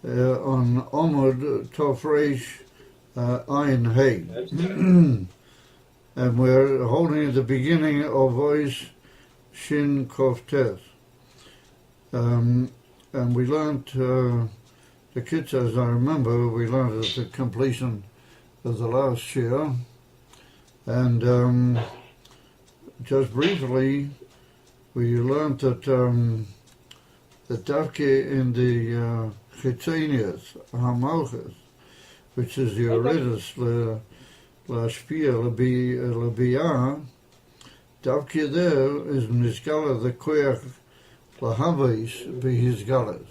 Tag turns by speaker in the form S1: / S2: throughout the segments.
S1: on Omud Tofresh Ain Hay. And we're holding at the beginning of voice Shin Koftes. And we learned, the kids, as I remember, we learned at the completion of the last Shiur. And just briefly, we learned that the Davke in the Chitzenius, Hamalchus, which is the Eurytus Lashpia Labia, Davke there is Nizgala the Koyach Lahavis be his galas.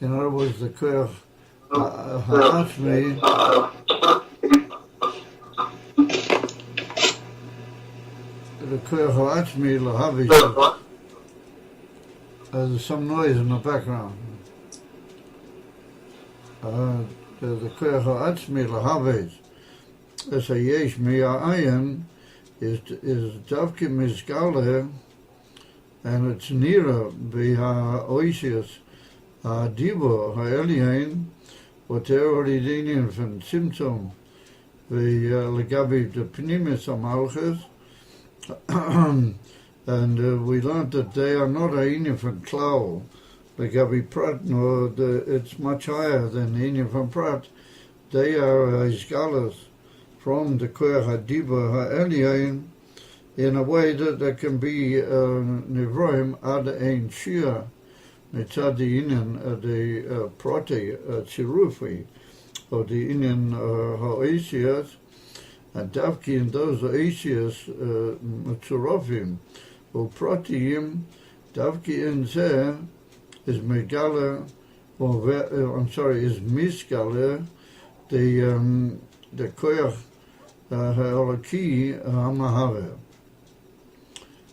S1: In other words, the Koyach Ha'atzmi, the Koyach Ha'atzmi Lahavis. There's some noise in the background. The Koyach Ha'atzmi Lahavis. As a yesh mi'ayin is davke mizgale, and it's nearer beha oisius dibo ha'elyain, whatever the Indian from symptom the legabi the pnimis amalchus, and we learned that they are not a Indian from Klau, legabi prat, no, it's much higher than the Indian from Prat. They are isgalas from the Koyach HaDibur HaElyain in a way that can be Nivroim ad Ein Shiur mitzad the Inyan the Prote Tzirufi of the Inyan HaOisias, and Davki in those Oisias Tzurofim Uprotiyim Davki in Zeh is Megala, is Misgala the Koyach Ha'olaki Ha'mahave.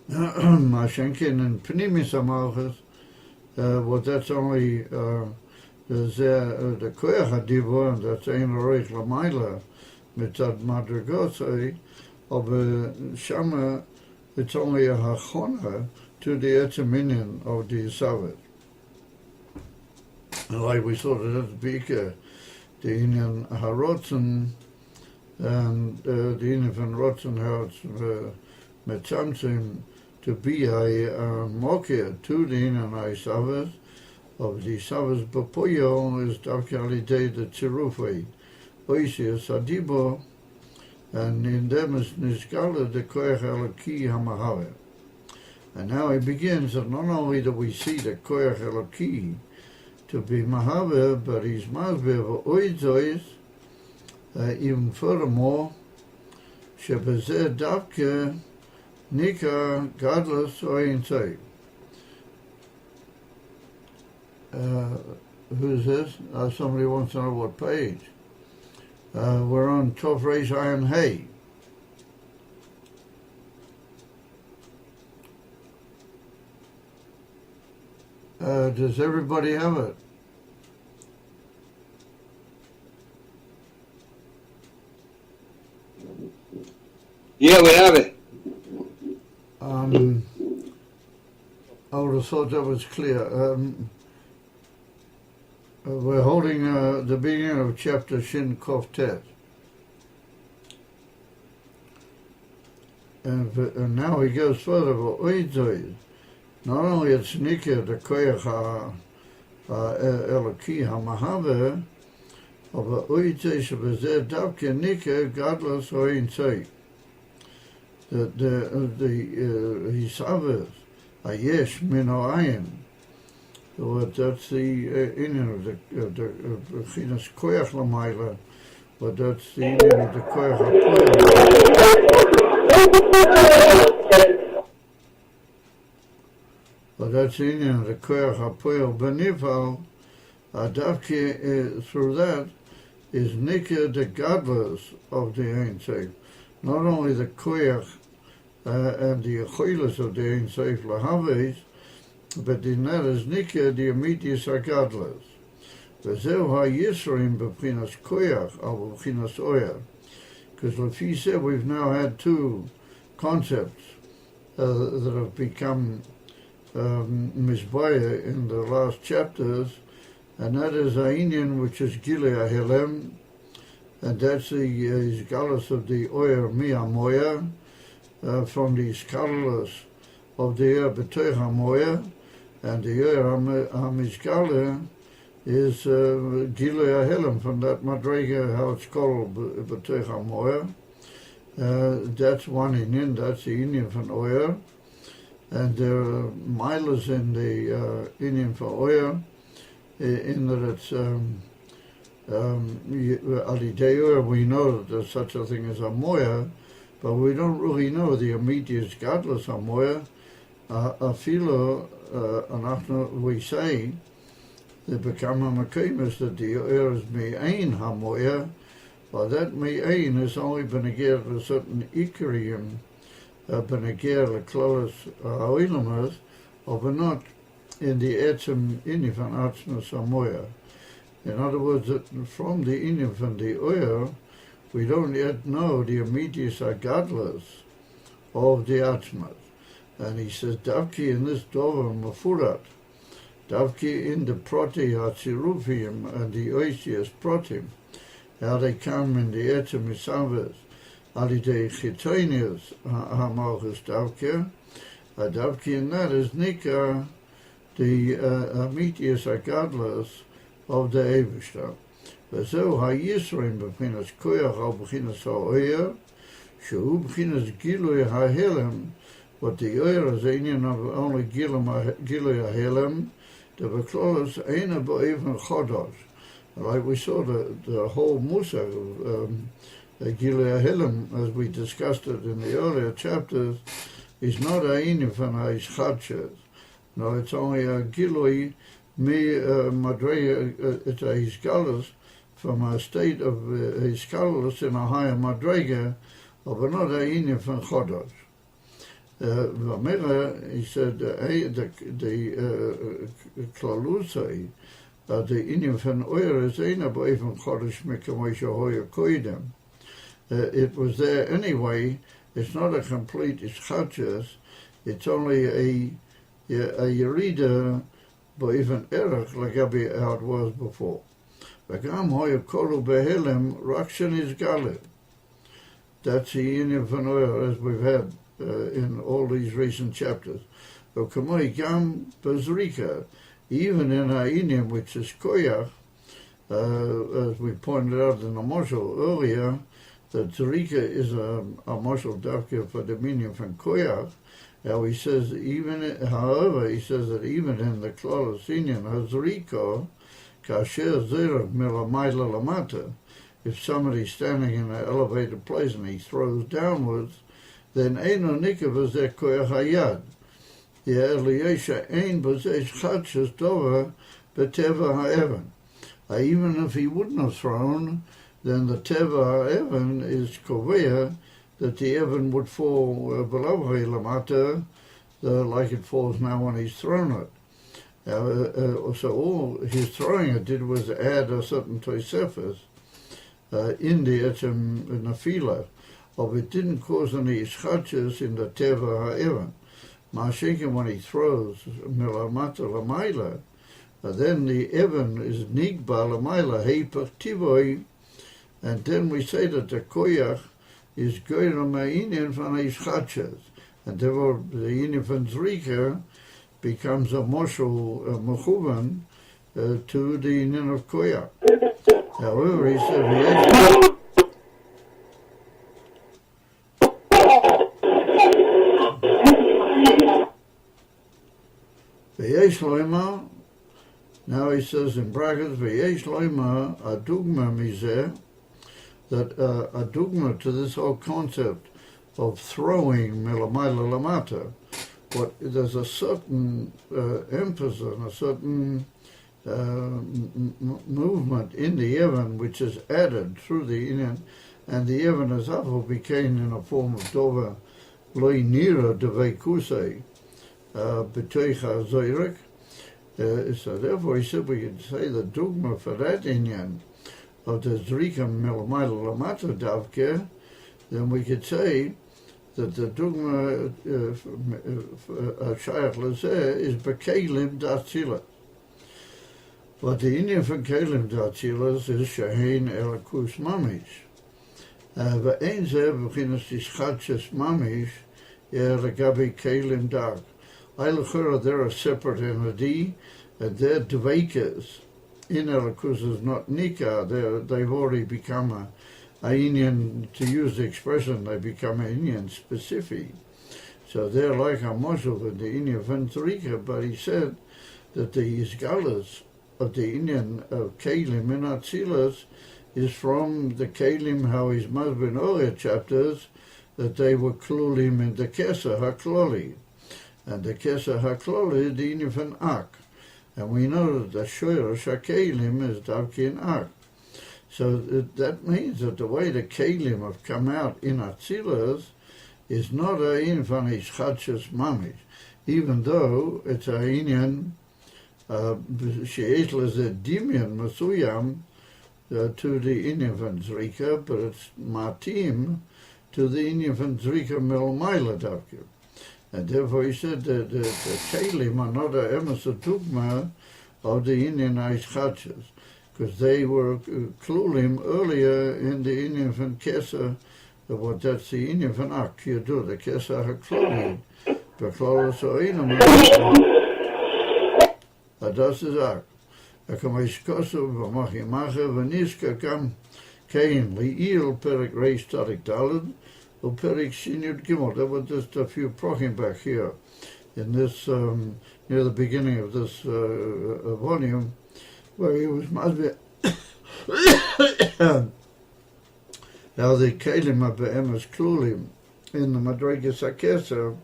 S1: Mashenkin and Pnimis Amalchus, well, that's only the Koyach HaDibur, and that's Ein Roich Lamaila Mitzad Madragosai, of Shama, it's only a Hachona to the Etzeminian of the Yisavet. Like we saw that at the Bika, the Inyan Harotzen, and the Inyan van Rotzen has Metzamtzim to be a Mokir to the Inyan Yisavet of the Yisavet Bapoyo is Davke Alidei the Tzirufei Oisius Adibo, and in them is Nizgala the Koyach Eloki Hamahave. And now he begins that not only do we see the Koyach Eloki to be Mahave, but he's Masbe Oizois, even furthermore, Shebezeh Davke Nika Gadlus Oinsei. Who's this? Somebody wants to know what page. We're on Tov Reish Ayin Hay. Does everybody have it?
S2: Yeah, we have it.
S1: I would have thought that was clear. We're holding the beginning of chapter Shin Kof Tet. And now he goes further. Not only it's Nikah, the Koyach Eloki HaMahave, but Oitzei Shebezeh Davke Nikah Gadlus Oinsei. The Hisavet Ayesh Mino Ayin. That's the Inyan of the Chinas Koyach Lamaila, but that's the Inyan of the Koyach HaPoel. But that's the Inyan of the Koyach HaPoel Benifal. Davke through that is Nikah the Gadlus of the Ein Seif. Not only the Koyach and the Achilas of the Ein Seif Lahaves, but in that is Nikah the Amitis HaGadlas. V'zeu ha'yisrim b'pchinas Koyach or b'pchinas Oya. Because Lefi said we've now had two concepts that have become Mizbaya in the last chapters, and that is a Indian which is Gilei Helem, and that's the Isgalus of the Oyer Miyamoya, from the scholars of the Oyer B'Toich HaMoya, and the Oyer HaMizgala is Gilei Helem from that Madrega, how it's called B'Toich HaMoya. That's one Indian, that's the Indian from Oyer, and there are miles in the Indian for Oyer, in that it's Alidei we know that there's such a thing as a Moya, but we don't really know the immediate godless Moya. Afilo, we say, the Bekama Makimis that the Oyer is Me'ain HaMoya, but that Me'ain has only been again a certain Ikarium, been again a close Oilamas, or but not in the Etzem Inifan Atzmas HaMoya. In other words, from the Inif and the Oyer, we don't yet know the immediate godless of the Atzmas. And he says, Davki in this Dover Mafurat, Davki in the Proti Hatzirufim and the Oisias Protim, how they come in the Etzem Isavas, Alidei Chitonius HaMalchus Davki, Davki in that is Nika, the immediate godless of the Eivishter. וזהו הישרים בבחינת כוח על בחינת האויר, שהוא בחינת גילוי ההלם, but the oir is Indian of only gilui ההלם, the Beklolos ain't bo even chodosh. Like we saw the whole Musa of gilui ההלם, as we discussed it in the earlier chapters, is not a Indian from his chadches. No, it's only a gilui madreya, it's a hisgalus, from a state of hisgalus in a higher madrega, but not a Indian from chodosh. Vamela, he said, the klalusai, the Indian from oyer is eina bo even chodosh mekamoisha hoya koidem. It was there anyway. It's not a complete ischadjas. It's only a yerida, but even erech like how it was before. V'gam hoya kolu behelem rakshan is galit. That's the Indian from oyer as we've had in all these recent chapters. V'kamoi gam bezrika, even in our Indian, which is koyach, as we pointed out in the moshel earlier, that zrika is a moshel davka for the meaning from koyach. Now he says however, he says that even in the Klolos Indian, hazrika, kasher zerach milamayla lamata, if somebody's standing in an elevated place and he throws downwards, then eino nikav zeh koyach hayad. Eliyesha Ain Beis chadshus dover beteva ha'evan. Even if he wouldn't have thrown, then the teva ha'evan is kovea that the evan would fall below lamata, like it falls now when he's thrown it. So all his throwing it did was add a certain tosefes in the etzem nafila, but it didn't cause any ischadshus in the teva ha'evan. Mashikin, when he throws milamata lamaila, then the evan is nigba lamaila heipach tivoi, and then we say that the koyach is goyra ma'inyan van ischadshus, and therefore the inyan van zrika becomes a moshel mechuvan to the inyan of koyach. However, he said V'yesh loima, now he says in brackets, V'yesh loima adugma mizeh, that a dugma to this whole concept of throwing milamayla lamata, but there's a certain emphasis and a certain movement in the evan which is added through the inyan, and the evan as well became in a form of dova loy nira devei kusei, B'toicha zoyrek. So therefore he said we could say the dogma for that inyan of the zrika milamayla lamata davke, then we could say that the dogma shayach lezeh is b'kelim d'atzila. What the Indian von Kalim Datzilas is Shehein Elakus Mamish. Ve'ein ze beginnen die Schatjes Mamish Legabi Kalim Dag. Eilachura, they're a separate entity, and their dveikas in Elakus is not Nika. They've already become a Indian, to use the expression, they become an Indian specific. So they're like a Mosul in the Indian von Zrika, but he said that the Isgalas of the Indian of Kalim in Atzilas is from the Kalim, how his mother in earlier chapters, that they were Klulim in the Kesa HaKloli. And the Kesa HaKloli is the Indian von Ak. And we know that the Shiur HaKalim is Davki in Ak. So that means that the way the Kalim have come out in Atzilas is not a Indian von Ischatches Mamish, even though it's a Indian שיש לזה דמיון מסוים to the Indian von Zrika, but it's matim to the Indian von Zrika melmaila davka. And therefore he said that the Kalim are not a emes dogma of the Indian Aischatches, because they were klulim earlier in the Indian von Kesa, what that's the Indian von Ak, you do, the Kesa HaKlulim, Beklolos Oinam. Das ist auch. Kam ich kosu, mach ich mache, veniska kam kein liil perik reis tarik dalad, or perik shinud gimel. There were just a few prochim back here in this, near the beginning of this volume, where he was masbeh. Now the Kalim of Be'emes Klulim in the Madrigas HaKeser,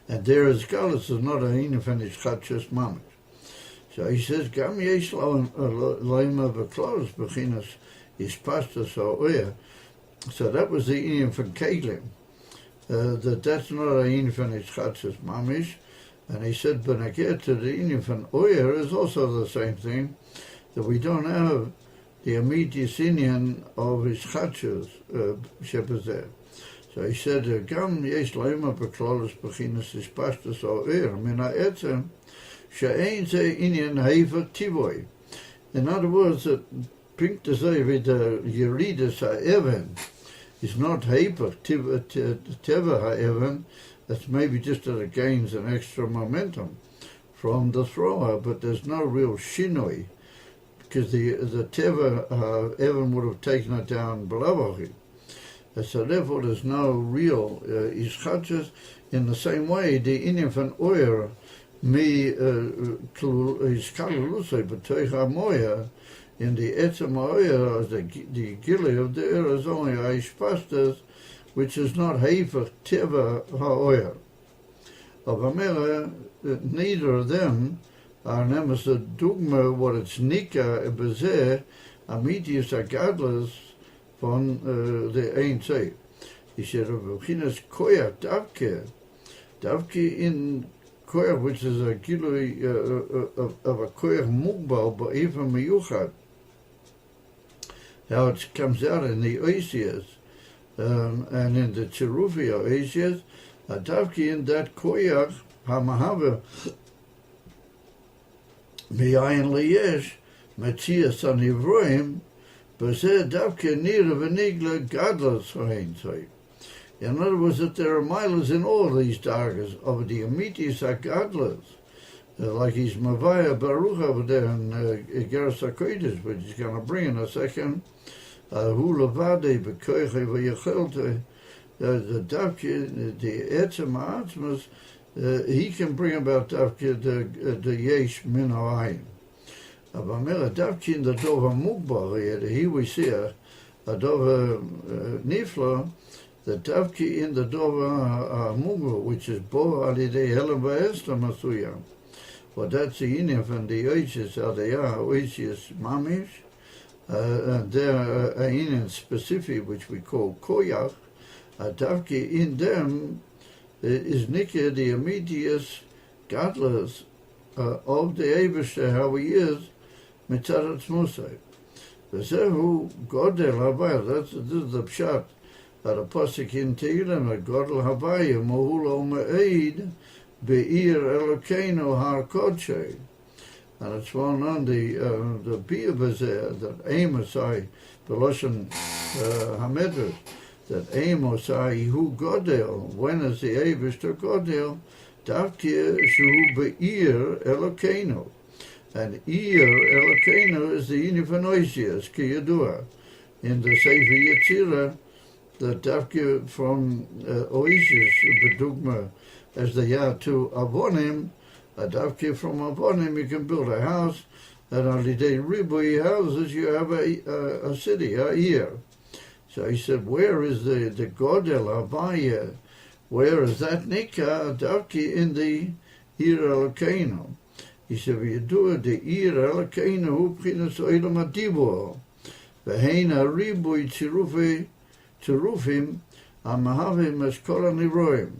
S1: and there is Galus is not a Indian von Ischatches Mamish. So he says, Gam yesh loima v'klos bechinas ispastas ha'oyer. So that was the Indian von Kalim. That's not a Indian von Ischatches Mamish. And he said, Benagir to the Indian von Oyer is also the same thing, that we don't have the immediate Indian of Ischatches Shebazeh. So he said, Gam yesh loima v'klos bechinas ispastas ha'oyer. Min ha'etzem, She'ein ze Indian hever tivoy. In other words, it bringt to say with the Yeridas ha'even is not hever teva ha'even. That's maybe just that it gains an extra momentum from the thrower, but there's no real shinoi, because the teva even would have taken it down below him. So therefore there's no real ischatches. In the same way, the Indian von Oyer me iskalulusay b'toich moya in the etzem oyer, the gili of the air is only aishpastas, which is not hefer teva ha'oyer. Of Amela, neither of them are nemes a dogma what it's nika bezeh amitius agadlas von the Ain Beis. He said, "V'chinas koya davke in koyach, which is a gilui of a koyach mugbal, but even miyuchad, how it comes out in the Oisias and in the Cheruvia Oisias, davki in that koyach hamahava miyayin liyesh metzias anivroim, b'zeh davki nira v'nigla gadlas ha'ein. In other words, that there are miles in all these dargas of the Amitis HaGadlas, like his Mavaya Baruch over there in Geras HaKodesh, which he's going to bring in a second. Hu Levade B'koiche V'yechelte, the Davke, the Etzem HaAtzmas, he can bring about Davke the Yesh Min Ha'ayin. Avamela Davke in the Dova Mugbar, here we see a Dova Nifla, the Davki in the Dova Mugu, which is Bo Alidei Helen Va'esta Masuyam. Well, that's the Indian from the Oisias, how they are, Oisias Mamish, and they're an Indian specific, which we call Koyach. Davki in them is Nika, the immediate godless of the Eibishter, how he is, Mitzarat Musay. V'zehu Godel Habayah, this is the Pshat. At a pasuk in Tehillim, a Godel Havaya, Mohulo Me'eid, Be'ir Elokeinu Har Kodshei. and it's well known the Bia Bazeh, that Amosai, Beloshan Hamedrash, that Amosai Hu Godel, when is the Avish to Godel, Davkia Shu Be'ir Elokeinu. And Ir Elokeinu is the Unifanoisias, Kiyadua. In the Sefer Yetzirah, the Davkia from Oasis, Bedugma, as they are to Avonim, a Davkia from Avonim, you can build a house, and on the day Ribui houses, you have a city, a Ir. So he said, where is the Godel Havaya? Where is that Nika Davkia in the Ir Elokeinu? He said, you do it, the Ir Elokeinu, hu b'chinas olam hadibur, v'hein haribui tzirufim, amahavim es kol haniroim.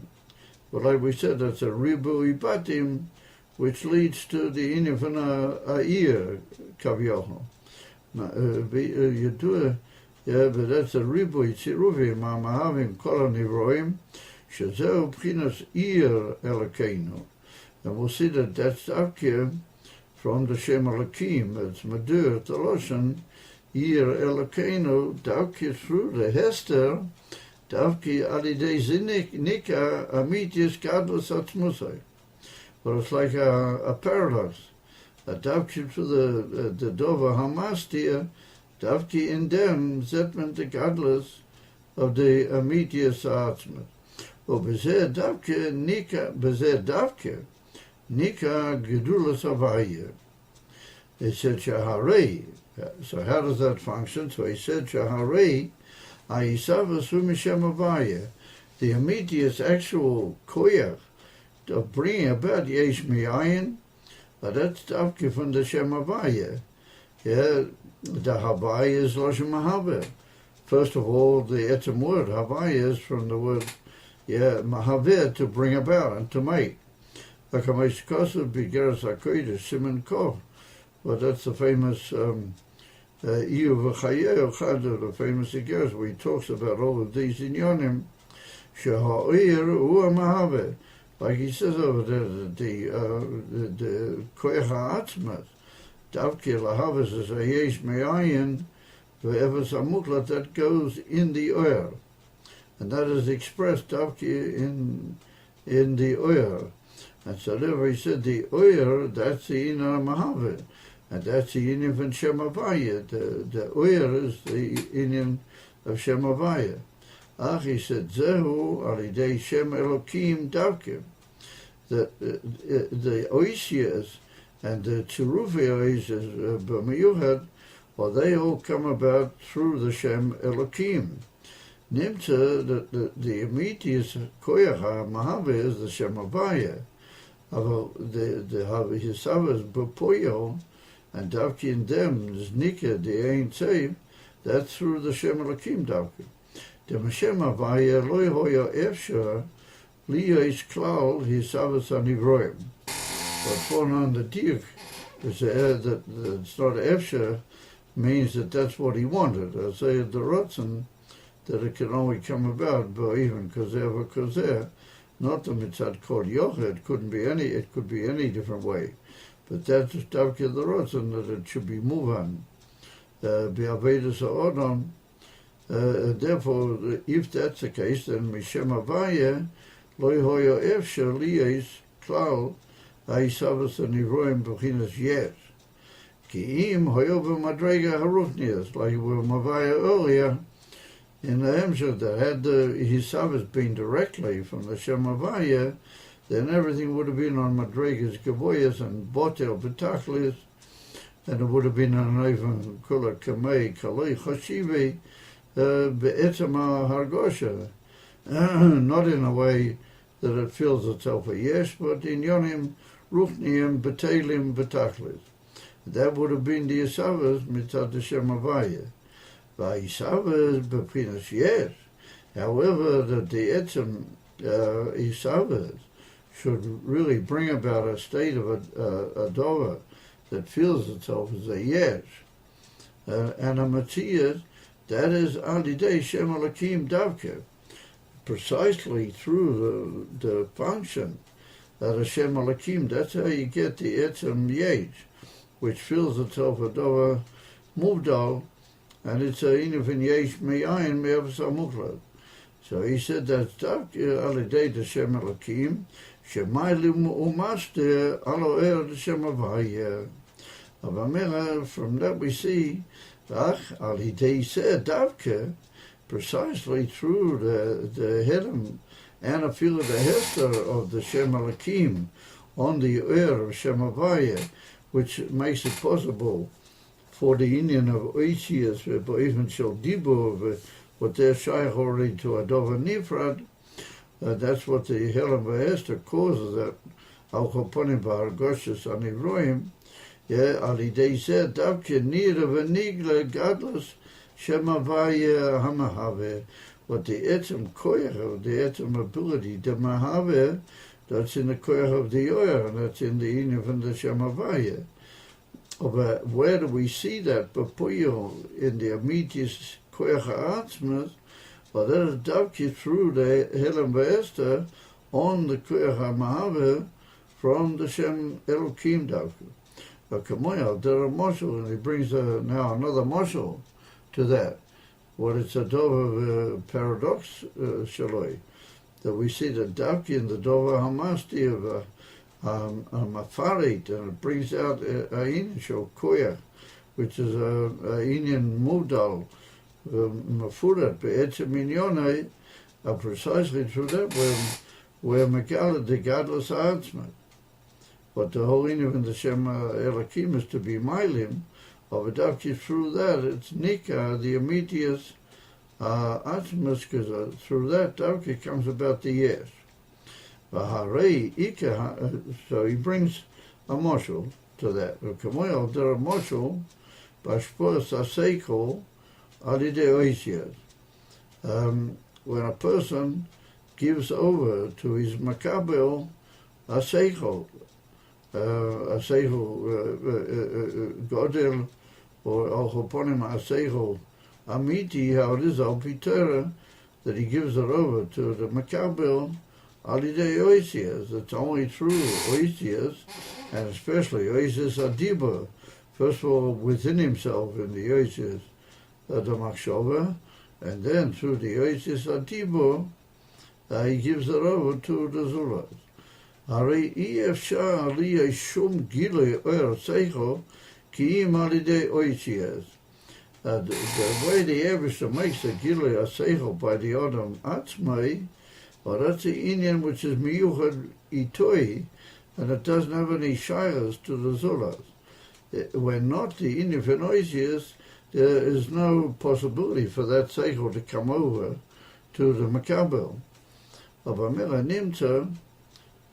S1: But like we said, that's a ribui batim, which leads to the inyan von a Ir, kavyochel. You do it, yeah, but that's a ribui tzirufim, amahavim kol haniroim, shezeu b'chinas Ir Elokeinu. And we'll see that that's Davkia from the Shem Elokim. It's Madur, Toloshan, Ir Elokeinu, Davkia through the Hester, Davkia Alidei Zinik, Nika, Amitius, Gadlus, Atzmusai. But it's like a paradox. A Davkia through the Dova Hamastia, Davkia in them, Zetman the Gadlus of the Amitius Atzmus. But Bezeh Davkia, Nika, Bezeh Davkia, Nika Gedulas Havaya. They said Shaharei. So how does that function? So he said Shaharei Aisava Sumishem Havaya. The immediate actual koyach of bringing about Yesh Mi'ayin, that's Davke from the Shem Havaya. Yeah, the Havaya is Loshem Mahaveh. First of all, the etzem word Havaya is from the word Mahaveh, to bring about and to make. But that's the famous Iyu v'chayeu chad, the famous Igeres, where he talks about all of these inyonim. Sheha'ir hu ha'mahaveh, like he says over there, the koyach ha'atzmas, davke lahavas is a yesh me'ayin ve'evas amuklat, that goes in the oil, and that is expressed davke in the oil. And so therefore he said the oyer, that's the inner mahaveh, and that's the inyan von Shem Havaya. The oyer is the inyan of Shem Havaya. Ach, he said, zehu alidei Shem Elokim davke. The oisias and the tzirufei oisias b'miyuchad, well, they all come about through the Shem Elokim. Nimtza, the immediate koyach ha'mahaveh is the Shem Havaya. The Hisavas B'poyo, and Davki in them, Znika, the Ain Tzev, that's through the Shem Elokim Davki. The Shem Havaya Loi Hoya Efshar, Liyos Klal, Hisavas Anivroim. But for on the Diuk, that it's not Efshar, means that that's what he wanted. I say the Rotzen, that it can only come about, but even Kozer, not the mitzad kol yochid, it could be any different way. But that's Davke the Rotzen, that it should be muvan. Be'avedus ha'odom. Therefore, if that's the case, then Mishem Havaya, Loi hoyo efsher liyes klal, ha'isavas ha'nivroim b'chinas yes. Ki im hoyo b'madrega harufnias, like we were Mavaya earlier, in the Hemshah, that had the Hisavas been directly from the Shem Havaya, then everything would have been on Madregas Gavoyas and Botel Betachlis, and it would have been on even Kula Kamei Kalei Choshivi Be'etzama Hargosha, not in a way that it feels itself a yes, but in Yonim Rufniim Betelim Betachlis. That would have been the Hisavas mitzad the Shem Havaya. V'Isavas b'pinas yes. However, that the etzem Isavas should really bring about a state of a dova that feels itself as a yes. And a matziyas, that is alidei Shem Elokim davke, precisely through the function that a Shem Elokim, that's how you get the etzem yesh. which feels itself a dover muvdal, and it's a inyan yesh me'ayin me'avas ha'muchlat. So he said that's davke alidei d'Shem Elokim, shemaylim u'master alo d'Shem Havaya. From that we see, alidei said davke, precisely through the Hedem and a feel of the Hester of the Shem Elokim on the of Shem Havaya, which makes it possible for the Indian of Oisias, even Shel Dibur, what they're shaykh already to a Dover Nifrad. That's what the Helen Hester causes, that Al Choponim Ba'argoshas Anivroim. Yeah, alidei said davke nir of a nigle gadlus Shem Havaya hamahave. What the etzem koyach, the etzem ability, the mahave, that's in the koyach of the oyer, and that's in the inyan from the Shem Havaya. But where do we see that? Papuyo in the immediate koyach ha'atzmas, well, that is davke through the Helen V'Esther on the koyach ha'mahave from the Shem Elokim davke. But Kamoyal, there are moshel, and he brings now another moshel to that. What it's a dover paradox, shaloi, that we see the davki in the dover hamasti of mafarit, and it brings out Ain Shel Koyach, which is a Inyan Mudal, Mafurat, Be'etzem Minyonai, precisely through that, where Megala de Gadlus Ha'atzmat. But the whole Inyan in the Shem Elokim is to be Mailim, of a davki through that, it's Nika, the immediate Atzmas, because through that davki comes about the Yesh. So he brings a moshel to that. Kamoyal, there are moshel, Bashpos Aseiko, Alide Oisias. When a person gives over to his Makabel Aseiko, Godel, or Alchoponim Asecho Amiti, how it is Al Pitera, that he gives it over to the Makabel Alidei Oisias. It's only through Oisias, and especially Oisias Adiba, first of all within himself in the Oisias, the Machshava, and then through the Oisias Adiba, he gives it over to the Zulas. הרי אי אפשר עלייה שום גילוי אור seichel כי אם על ידי oisias. The way the Eberster makes a gilui seichel by the Adam Atzmai, well, that's the Inyan which is miyuchad itoi, and it doesn't have any shiras to the Zulas. When not the Inyan for oisias, there is no possibility for that seichel to come over to the Makabel. Of Amela Nimta,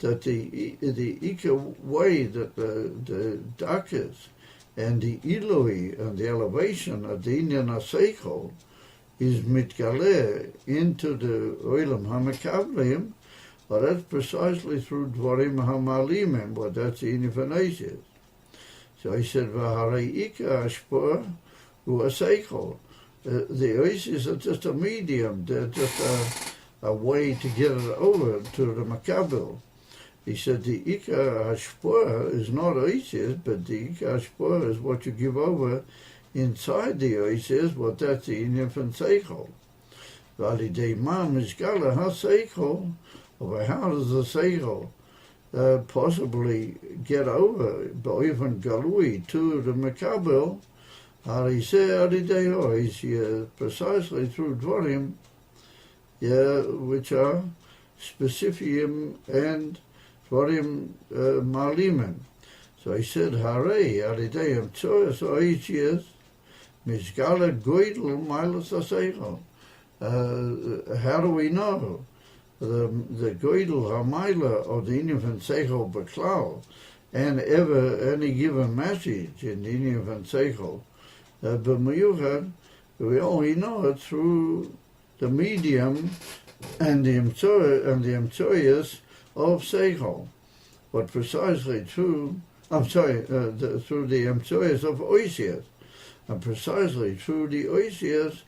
S1: that the Ika way that the Dakas and the Iloi and the elevation of the Inyan HaSeichel is mitgaleh into the Olam HaMakablim, but that's precisely through Dvarim HaMalimim, but that's the Inyan. So he said, V'harei Ika Ashpor Hu HaSeichel. The Oasis are just a medium, they're just a way to get it over to the Makabel. He said the Ika Hashpor is not Oisias, but the Ika Hashpor is what you give over inside the Oisias, what that's the Inyan from Seichel. Validei Ma Mishgala HaSeichel, over how does the Seichel possibly get over, but even Galui to the Makabel, Hariseh Alidei Oisias, precisely through Dvarim, which are Specifium and Dvarim Malimim. So he said, Harei, Alidei Tzoyas Oisias, Mishgala Goidel Milas HaSeichel. How do we know? The Goidel HaMaila of the Inyan from Seichel Beklal, and ever any given message in the Inyan from Seichel, B'miyuchad, we only know it through the medium and the Emtzoyas of Seichel, but precisely through through the Emtzoyas of Oisias, and precisely through the Oisias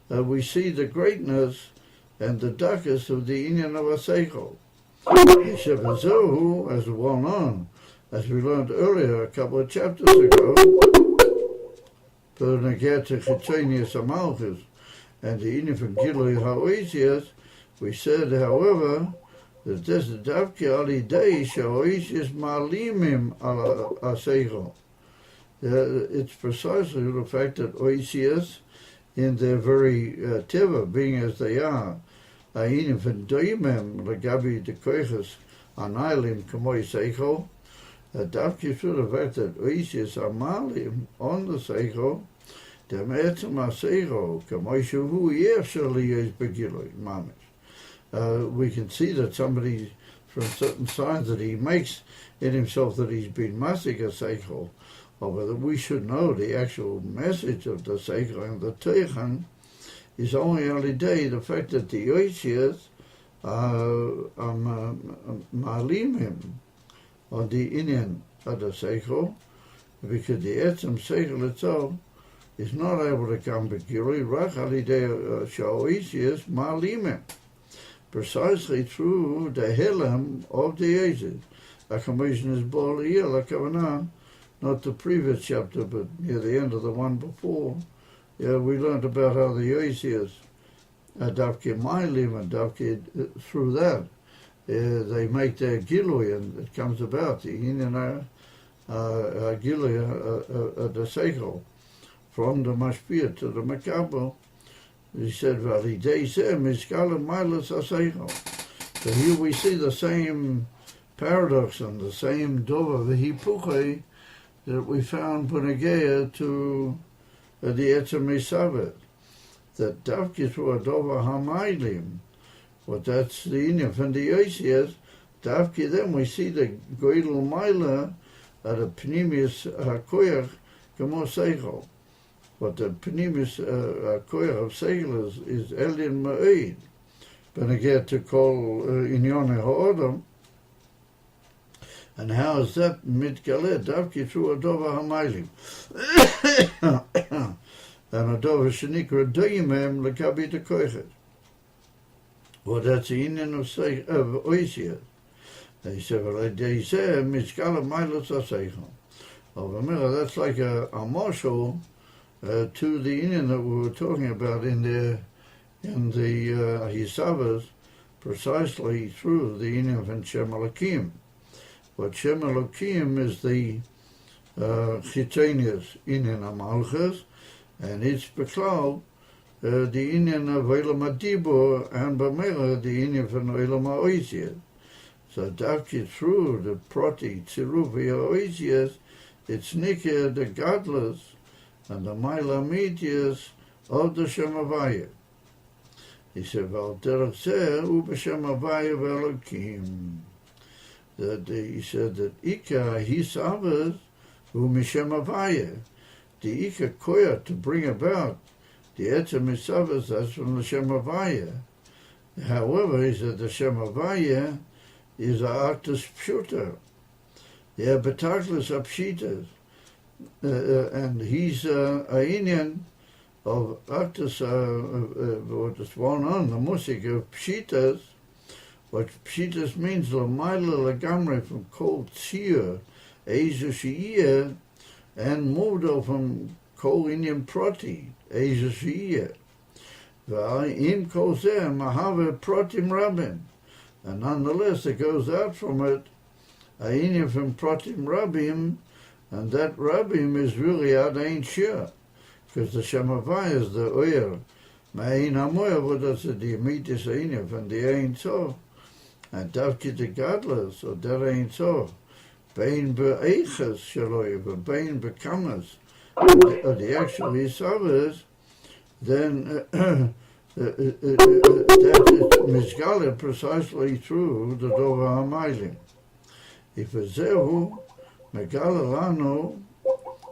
S1: we see the greatness and the darkness of the Inyan of Seichel. Shevazohu, as well known, as we learned earlier a couple of chapters ago, Perneger to Chitonius Amalchus and the Inif and Gilui Ha'oisias, we said, however, that this is Davki Ali Dei Sha'oisias Malimim Ala Aseichel. It's precisely the fact that Oisias, in their very teva, being as they are, Ainif and Doimem Lagabi de Koiches Anailim Kamoi Seichel, Davki through the fact that Oisias are Malim on the Seichel, Dem Etzem HaSeichel Kamoi Shuhu Yershali Yes Begiloi Mamish. We can see that somebody, from certain signs that he makes in himself, that he's been masik a seichel, or whether we should know the actual message of the seichel and the teichen is only day the fact that the oisias malim him on the inyan of the seichel, because the etzem seichel itself is not able to come begilui rach alidei sha'oisias malim him, precisely through the helam of the ages. A commission is Boliyah, like not the previous chapter, but near the end of the one before. Yeah, we learned about how the Oisias, Davke Mailim, and Davke, through that, they make their Gilui, and it comes about, the Inyan Gilui, the Seichel, from the Mashpia to the Makabel. He said, so here we see the same paradox and the same dova v'hipuche that we found Punageya to the Etzem Misavet, that Davki through a dova hamaylim, but that's the Inyan and the Oisias, Davki then we see the Goydel Maila at a Pnimius HaKoyach Kamo Seichel. But the Pnimis Koyach of Seichel is Elin Ma'id. But again, to call Inyone Ha'odam. And how is that mitgaleh davki through a dova hamaylim? And a dova shenikra doimem lekabi de koichet. Well, that's the Indian of Oisias. They said, well, they say mitgaleh mailos aseichel. That's like a marshal to the Indian that we were talking about in the Hisavas, precisely through the Indian of Shem Elokim. But Shem Elokim is the Chitonius Indian Amalchus, and it's Beklal, the Indian of Olam Adibur, and Bamela, the Indian from Olam HaOisias. So Davki through the Proti Tziruvi HaOisias, it's Nikah, the godless, and the Maila Medias of the Shem Havaya. He said, Val Derech Zeh Ubeshem Havaya Velokim. He said that Ika Hisavas Umishem Havaya. The Ika Koya to bring about the Etzem Hisavas, that's from the Shem Havaya. However, he said the Shem Havaya is a Actus Pshuta. They are Betaklis Apshitas. And he's a Inyan of Actus, what is well known, the music of Pshitas. What Pshitas means, Lamaila Lagamre from Kol Shiur, Ezu Shiur, and Modo from Kol Inyan Proti, Ezu Shiur. V'im Kol Zeh Mahave Protim Rabbin. And nonetheless, it goes out from it, a Inyan from Protim Rabbim, and that Rabbim is really Ad Ain Shiur, because the Shem Havaya is the Oyer. Ma'ain HaMoyer, what does it, the Amitis Inyan from the Ain Sof. And Davki the godless, or that ain't so. Bein be'eiches shaloi, but bein be'kamas, or the actual Hisavas, then that is misgaleh precisely through the Dova HaMailim. If it's zehu, megale lanu,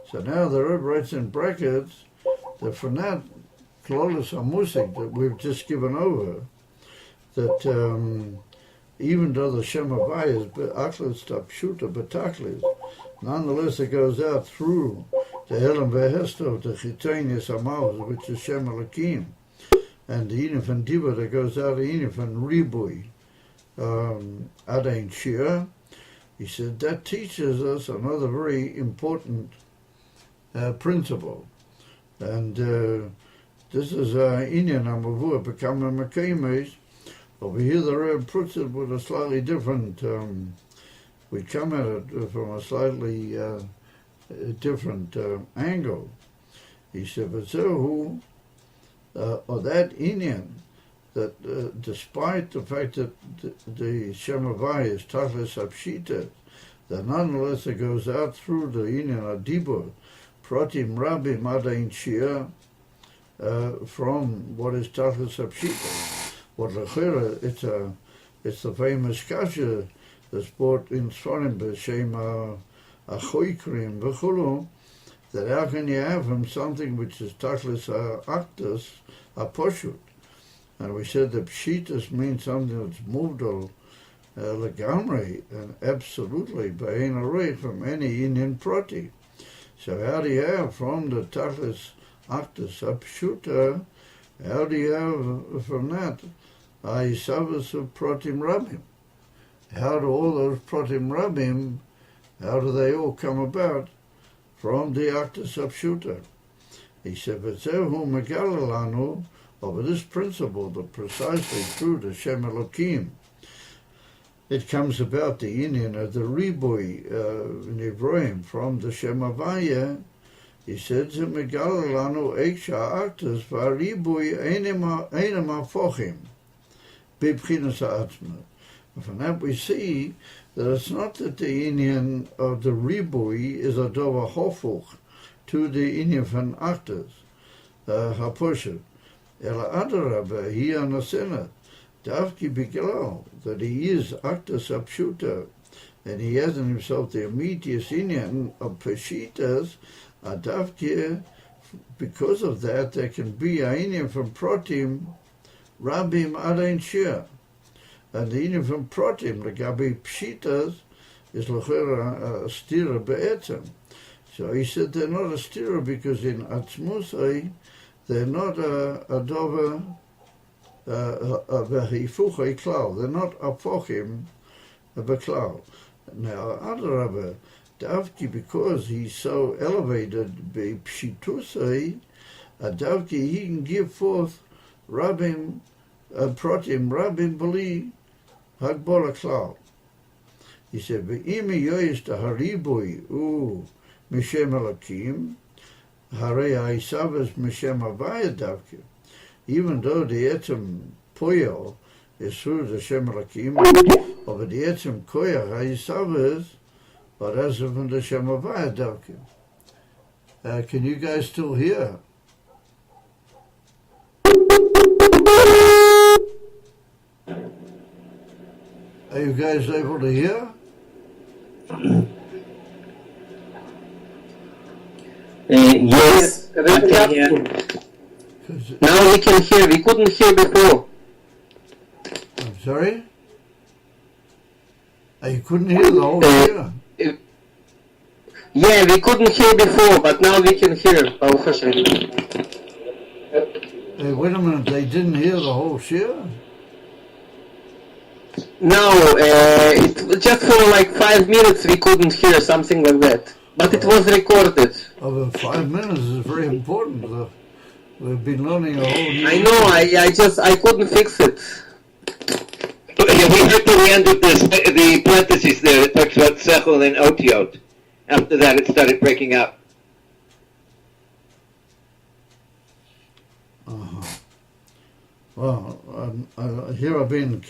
S1: so now the Rebbe writes in brackets that from that Klolos HaMusik that we've just given over, that even though the Shem Havaya is Aklis Tapshuta Betaklis, nonetheless it goes out through the Elam Vehestov, the Chitonius Amalus, which is Shem Elokim, and the Inif and Diva that goes out, the Inif and Ribui, Ad Ain Shiur, He said that teaches us another very important principle. And this is Inyan Amavur becoming Makames. Over here the Rebbe puts it with a slightly different, we come at it from a slightly different angle. He said, V'zehu, or that Inyan, that despite the fact that the Shem Havai is Tachlis Apshita, that nonetheless it goes out through the Inyan Adibur, Pratim Rabbim Adain Shiur, from what is Tachlis Apshita. What Lechera, it's the famous kasha that's brought in Svarim b'Shem Achoikrim v'chulu, that how can you have from something which is Tachlis Actus Aposhut? And we said that Pshitas means something that's moved or legamri, and absolutely b'ein arei from any Inyan Proti. So how do you have from the Tachlis Actus Apshuta, how do you have from that Aisavas of Pratim Rabbim? How do all those Pratim Rabbim, how do they all come about from the Actus Apshuta? He said, V'zehu megalalanu, over this principle, that precisely through the Shem Elokim, it comes about the Inyan of the Ribui in Ibrahim from the Shem Havaya. He said, megalalanu eiksha actus v'aribui einema afochim b'bchinas ha'atzma. From that we see that it's not that the Inyan of the Ribui is a dova hofuch to the Inyan von actus haposhet. Ela adarabah, he anasena, davki biglau, that he is actus apshuta, and he has in himself the immediate Inyan of peshitas, adavki, because of that there can be a Inyan from Pratim Rabbim Adain Shiur. And the Inyan from Pratim, the Gabi Pshitas, is l'chera a stira be'etzem. So he said they're not a stira because in Atzmusai, they're not a dova v'hifuchai klal. They're not apochim b'klal. Now, Adarabah, Davki, because he's so elevated by Pshitusai, Davki, he can give forth Rabbim, Pratim, Rabbim Bali, Hagbola Klal. He said, V'imi yoyis taharibui Mishem Elokim, Harei Haisavas Mishem Havaya Davki. Even though the Etzem Poyel is through the Shem Elokim, over the Etzem Koyach Haisavas, but as of the Shem Havaya Davki. Can you guys still hear? Are you guys able to hear?
S3: Yes, I can hear. Now we can hear. We couldn't hear before.
S1: I'm sorry? You couldn't hear the whole year?
S3: Yeah, we couldn't hear before, but now we can hear.
S1: Hey, wait a minute, they didn't hear the whole shiur?
S3: No, just for like 5 minutes we couldn't hear, something like that. But it was recorded.
S1: Oh, 5 minutes is very important. We've been learning a whole new...
S3: I know, I couldn't fix it.
S2: Yeah, we heard to the end of the parentheses there. It talks about sechel and otiot. After that, it started breaking up.
S1: Well, here I've been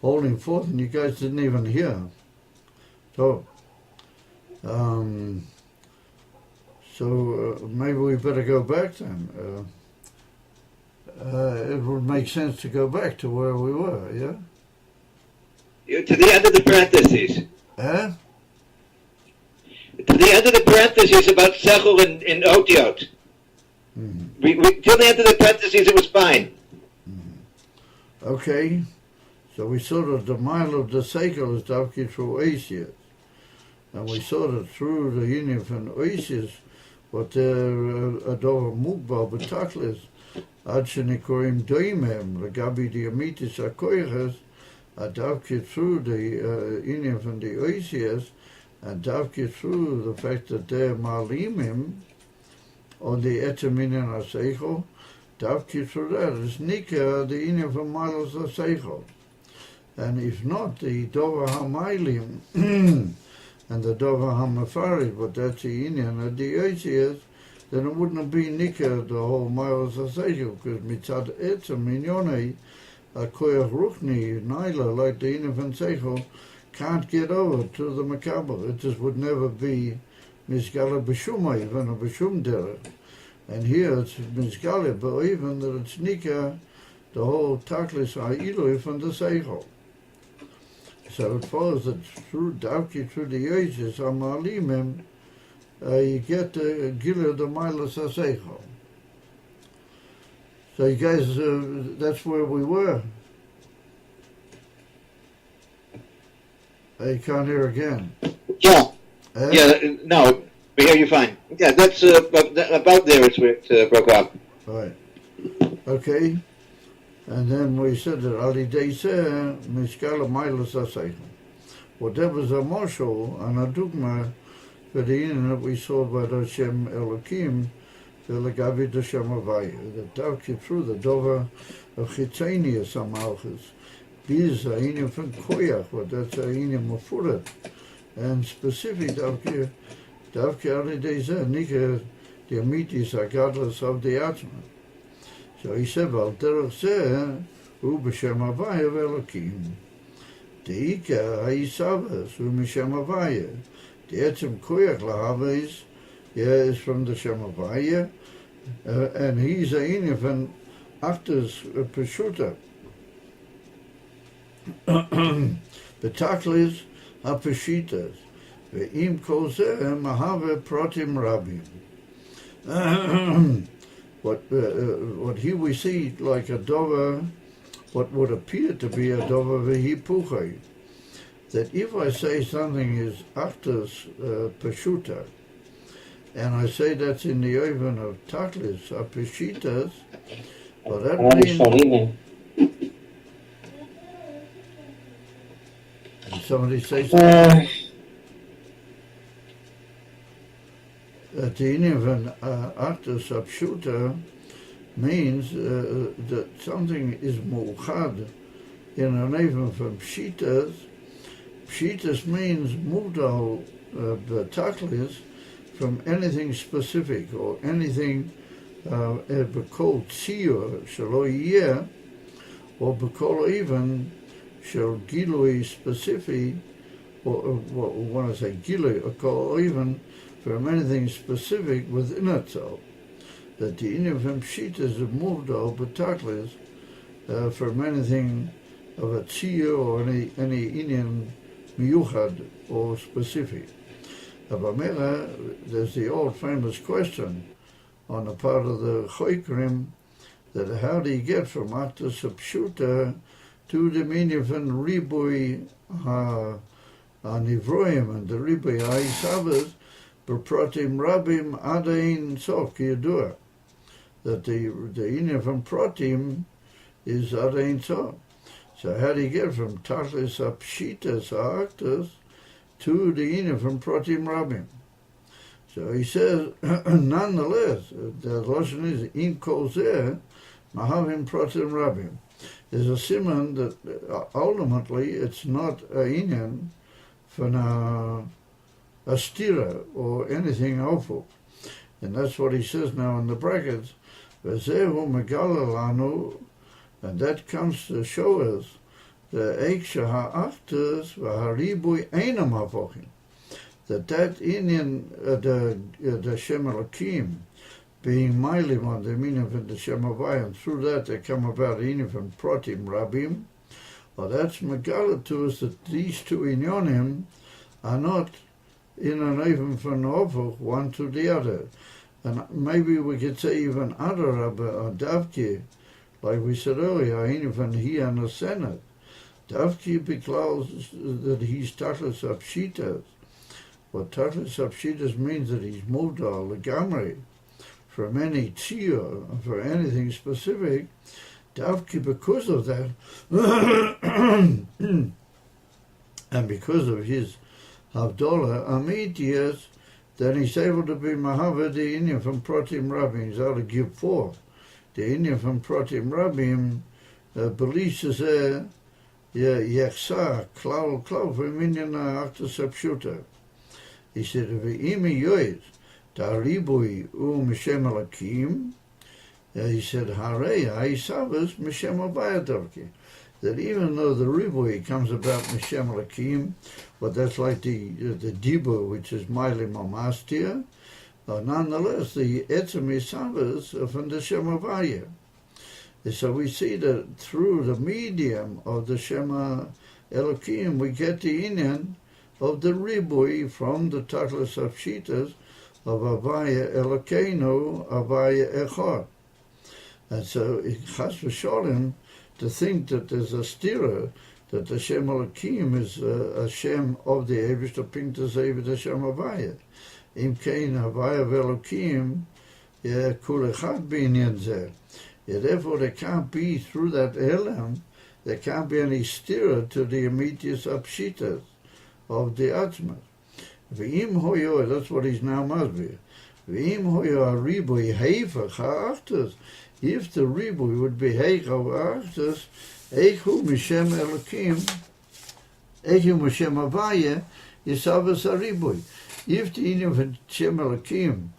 S1: holding forth, and you guys didn't even hear. So, maybe we better go back then. It would make sense to go back to where we were, yeah?
S2: To the end of the parentheses.
S1: Huh?
S2: To the end of the parentheses about sechel and otiot. Mm-hmm. Till the end of the parentheses, it was fine.
S1: Mm-hmm. Okay. So we saw that the mile of the seichel is davki through Oisius. And we saw that through the union from Oisius, what they're ador mukbal b'taklis, ad shenikorim doimem, legabi diamitis hakoyches, davke through the Indian from the Oisias, and davke through the fact that they're malimim on the etzeminian aseichel, davke through that is nika the Indian from Milos aseichel. And if not, the Dover HaMailim and the Dover HaMafarid, but that's the Indian and the Oisias, then it wouldn't be nika the whole Milos aseichel, because mitzad etzem minyonei, a koyach ruchni, naila, like the Indian from Seichel, can't get over to the Makabel. It just would never be Mizgala B'Shuma, even a B'Shum derech. And here it's Mizgala, but even that it's Nika, the whole Taklis Ha'ilui from the Seichel. So it follows that through Davki, through the Yoises, Amalimim, you get the Gila, the Milas HaSeichel. So you guys, that's where we were. You can't hear again.
S2: Yeah.
S1: Eh?
S2: Yeah, no, we hear you fine. Yeah, that's about there it's where it broke up.
S1: Right. Okay. And then we said that Ali Deiseh, Mishkala Milas HaSeichel. Whatever was a moshel and a dugma for the Indian that we saw by the Shem Elokim, the Legavi the Shem Havaya, the Davki through the Dover of Chitzanius Amalchus. Biz a Indian from Koyach, but that's a Indian Mafurat. And specific Davki Ali Deiseh, Nika, the Amitis Agadlas of the Atma. So he said, Val Derech Zeh, Hu B'Shem Havaya Velokim. Deika Ha'isavas, Hu B'Shem Havaya. The Etzem Koyach Lahaves, is from the Shem Havaya, and he's a Indian from Achtas Peshuta. Betaklis HaPeshitas, Ve'im Kol Zeh Mahave Protim Rabbim. What here we see like a dover, what would appear to be a dover vehipuchai, that if I say something is achtas peshuta, and I say that's in the oven of taklis peshitas, well that means. And somebody say something. That the Indian of an actus abshuta means that something is mu'chad in an even from pshitas. Pshitas means mudal betaklis from anything specific or anything b'kol tziyur shelo yeh or b'kol even shel gilui specific or when I say gilui or even from anything specific within itself, that the Indian from Pshita is moved over Betaklis from anything of a tziyur or any Indian miyuchad or specific. Abamela, there's the old famous question on the part of the Choikrim that how do you get from Actus Pshuta to the meaning from Ribui Nivroim and the Ribui Ha'isavas Protim Rabbim Ain Sof Kiyadua, that the Indian from Protim is Ain Sof. So how do you get from Tachlis Apshitas Actus to the Indian from Protim Rabbim? So he says, nonetheless, the Lashon is in Kol Zeh Mahavim Protim Rabbim. There's a simon that ultimately it's not a Indian for a stira or anything awful. And that's what he says now in the brackets. V'zehu megala lanu, and that comes to show us the eiksha ha'achtas v'haribui einam havochim. That Indian, the Shem Elokim, being Mailim on the meaning of the Shem Havaya, and through that they come about Indian from Protim Rabbim. Well, that's megala to us that these two inyonim are not in an even from Ovach, one to the other. And maybe we could say even other Rabbi or Davki, like we said earlier, even he and the Senate. Davki because that he's Tachlis Apshitas. What Tachlis Apshitas means that he's moved all the Gamri from any tziyur, for anything specific, Davki, because of that, and because of his Havdalah, Amit years, then he's able to be Mahava, the Indian from Pratim Rabbim. He's able to give forth. The Indian from Pratim Rabbim believes is there, Yechsa, Klau, from Indian after Sapshuta. He said, V'imi yoyz, Taribui Mishem Alakim. He said, Harei Haisavas Mishem Abayadavki. That even though the Ribui comes about Mishem Alakim, but that's like the Dibur, which is Mailim Amastia, nonetheless, the Etzem Isavas are from the Shem Avaya. So we see that through the medium of the Shema Elokim, we get the inyan of the Ribui from the Tachlis of Shitas of Avaya Elokeinu, Avaya Echad. And so, Chas v'Sholem, to think that there's a stira, that the Shem Elokim is a Shem of the Eivishter Pinta Zevid Hashem Avaya. Im Kein Avaya Velokim, Kul Echad B'inyan Zeh. Therefore, there can't be, through that Elam, there can't be any stira to the immediate Apshitas of the Atzmas. V'im hoyo, that's what he's now must be. V'im hoyo haribui heifach ha'achtas. If the ribui would be heich of ha'achtas, eichu mishem elokim, eichu mishem avaya, yisavas haribui. If the Indian of Shem Elokim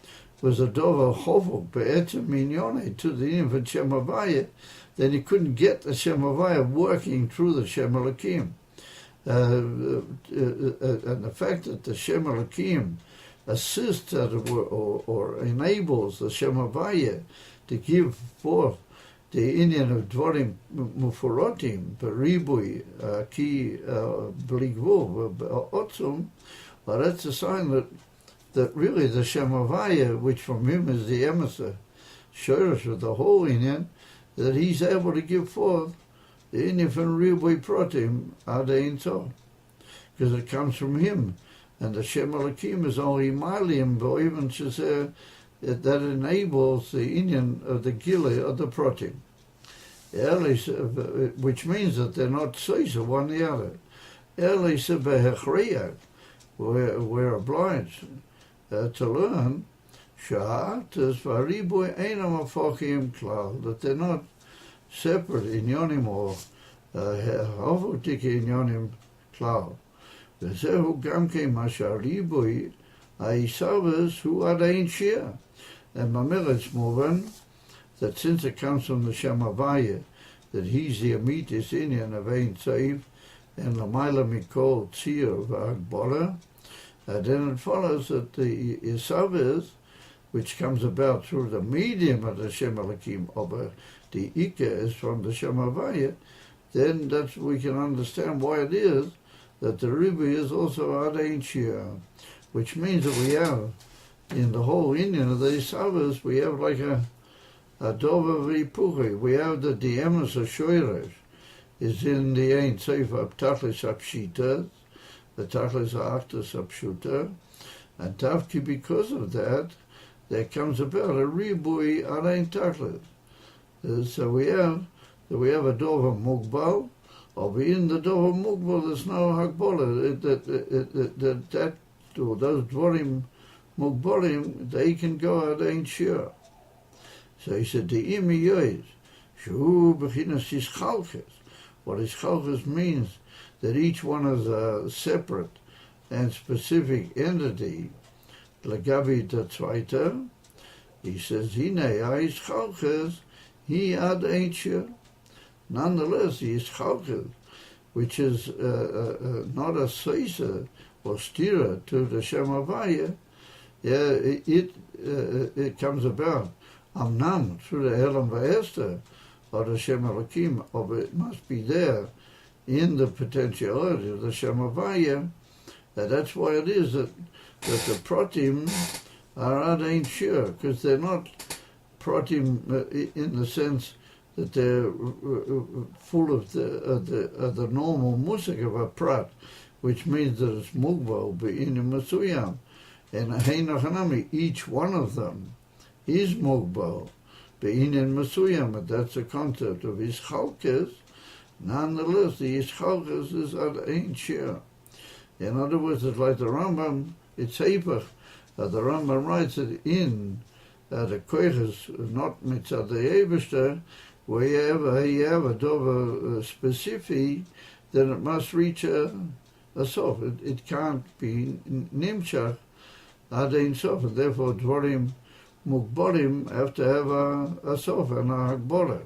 S1: was a dover chovok be'etzem minyone to the Indian of Shem Avaya, then he couldn't get the Shem Avaya working through the Shem Elokim. And the fact that the Shem Elokim assists or enables the Shem Avaya to give forth the Indian of Dvarim Muforotim, Beribui, Ki Bligvu, Otzum, but that's a sign that really the Shem Avaya, which from him is the emissary, Shurish of the whole Indian, that he's able to give forth the Indian from Ribui Protim Ad Ein Sof, because it comes from him. And the Shem Elokim is only Maliim, or even Shazer, that enables the Indian of the Gile of the Protim. Which means that they're not Caesar one the other. We're obliged to learn that they're not separate inyonim or hovotik inyonim klal. וזהו גם כן מה שהריבוי העיסאווס הוא עדיין שיר. And Mameret's moving that since it comes from the Shem Avaya, that he's the Amitis Indian of Ein Seif and Lamaila Mikol Tzir V'Agbola, then it follows that the Isavas, which comes about through the medium of the Shem Elokim, or the Ika is from the Shem Avaya, then that's we can understand why it is that the Ribi is also Ad Ein Shir, which means that we have, in the whole Indian of the Isavas, we have like a Dover Vipuchi. We have that the Emes of Shoyresh is in the Ein Sefer Tachlis Apshita, the Tachlis Achtas Apshuta, and Tavki, because of that, there comes about a Ribui Ad Ein Tachlis. So we have a Dover Mugbal, or in the Dover Mugbal there's no Hakbola. That those Dvorim Mugbolim, they can go Ad Ein Shir. So he said, the Imi Yoiz, Shu Bechinas Ischalches. What Ischalches means, that each one is a separate and specific entity. Lagavi the Zweiter, he says, Hine Ischalches, he Ad Ein Shir. Nonetheless, the Ischalches, which is not a Seisa or Stira to the Shem Avaya, it comes about. Amnam, through the Elam Va'ester, or the Shem Elokim, of it must be there in the potentiality of the Shem Avaya. That's why it is that the Protim are Ad Ein Shir, because they're not Protim in the sense that they're full of the normal musik of a Prat, which means that it's Mugbo, Be'inim Masuyam. And Heinachanami, each one of them is Mugbal, be'inyan masuyam, and that's the concept of ischalkes. Nonetheless, the ischalkes is at Ain Shiur. In other words, it's like the Rambam, it's Heipach. The Rambam writes it in the koiches, not mitzad the Eibishter, wherever you have a dover specific, then it must reach a sof. It can't be nimshach ad ein sof, and therefore dvarim mukborim have to have a sof and a hakbora.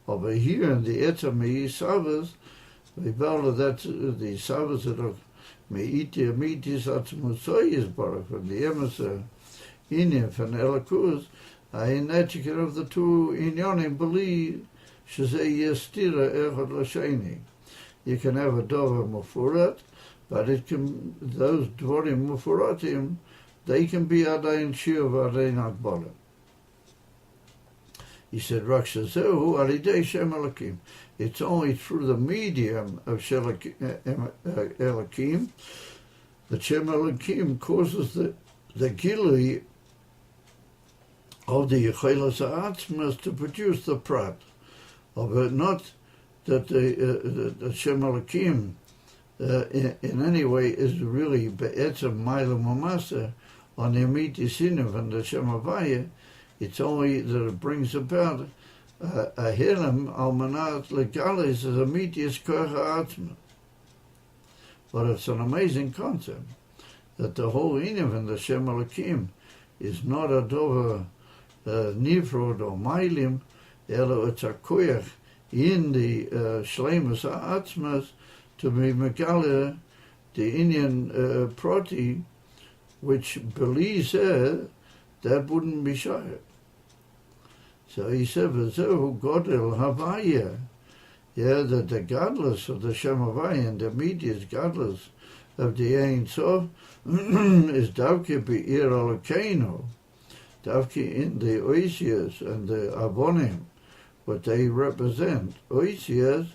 S1: Over here in the etzami savas, we value that the savas that are meiti amitis atzmusoyis barak from the emissar inim and elakus. In etiquette of the two inyanim believe shezeh yestira echad l'sheni. You can have a dover mufurat, but it can, those dvorim mufuratim, they can be adayin shiur v'adayin hakbara. He said, Rak shezehu alidei shem Elokim. It's only through the medium of Elokim that Shem Elokim causes the gilui of the Yechelas Ha'atzmas to produce the prat. Of it, not that the Shem Elokim in any way is really be'etzem ma'ila mamasa on the amiti sinav and the Shem Havaya. It's only that it brings about a hilem al manat legalis as a mitius koach ha'atzma. But it's an amazing concept that the whole inim and the Shem Elokim is not a dover nifrod or mailim, elo it's a koach in the shleimus ha'atzmas to be megale the Indian proti, which believes that wouldn't be shayr. So he said, "V'zehu godel havaya." Yeah, that the godless of the Shem Havaya and the immediate godless of the Ein Sof is davke be'ir Elokeinu, davke in the oisias and the avonim, what they represent. Oisias,